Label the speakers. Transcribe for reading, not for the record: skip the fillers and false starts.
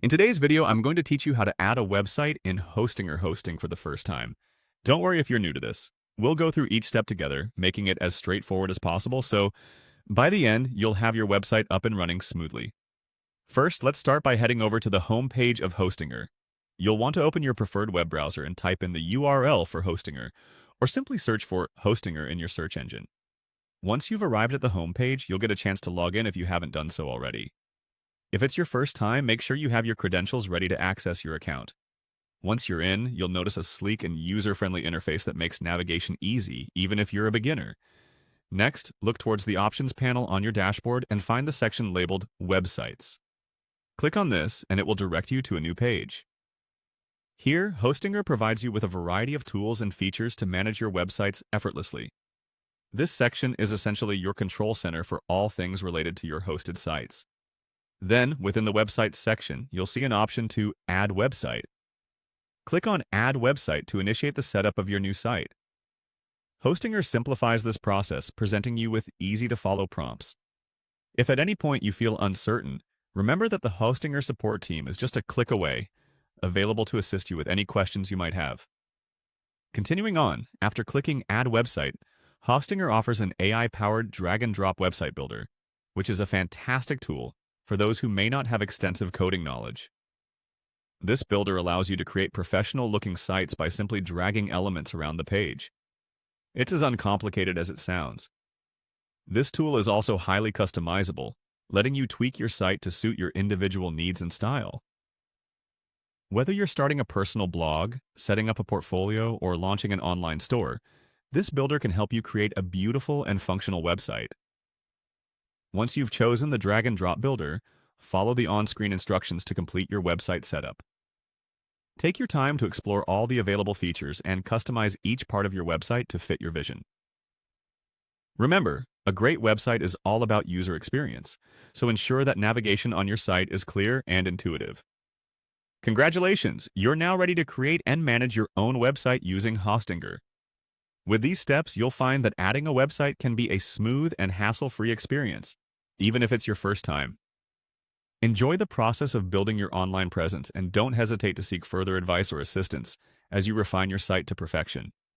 Speaker 1: In today's video, I'm going to teach you how to add a website in Hostinger hosting for the first time. Don't worry if you're new to this. We'll go through each step together, making it as straightforward as possible, so by the end, you'll have your website up and running smoothly. First, let's start by heading over to the home page of Hostinger. You'll want to open your preferred web browser and type in the URL for Hostinger, or simply search for Hostinger in your search engine. Once you've arrived at the home page, you'll get a chance to log in if you haven't done so already. If it's your first time, make sure you have your credentials ready to access your account. Once you're in, you'll notice a sleek and user-friendly interface that makes navigation easy, even if you're a beginner. Next, look towards the options panel on your dashboard and find the section labeled Websites. Click on this, and it will direct you to a new page. Here, Hostinger provides you with a variety of tools and features to manage your websites effortlessly. This section is essentially your control center for all things related to your hosted sites. Then, within the Websites section, you'll see an option to Add Website. Click on Add Website to initiate the setup of your new site. Hostinger simplifies this process, presenting you with easy-to-follow prompts. If at any point you feel uncertain, remember that the Hostinger support team is just a click away, available to assist you with any questions you might have. Continuing on, after clicking Add Website, Hostinger offers an AI-powered drag-and-drop website builder, which is a fantastic tool for those who may not have extensive coding knowledge. This builder allows you to create professional-looking sites by simply dragging elements around the page. It's as uncomplicated as it sounds. This tool is also highly customizable, letting you tweak your site to suit your individual needs and style. Whether you're starting a personal blog, setting up a portfolio, or launching an online store, this builder can help you create a beautiful and functional website. Once you've chosen the drag-and-drop builder, follow the on-screen instructions to complete your website setup. Take your time to explore all the available features and customize each part of your website to fit your vision. Remember, a great website is all about user experience, so ensure that navigation on your site is clear and intuitive. Congratulations! You're now ready to create and manage your own website using Hostinger. With these steps, you'll find that adding a website can be a smooth and hassle-free experience, even if it's your first time. Enjoy the process of building your online presence and don't hesitate to seek further advice or assistance as you refine your site to perfection.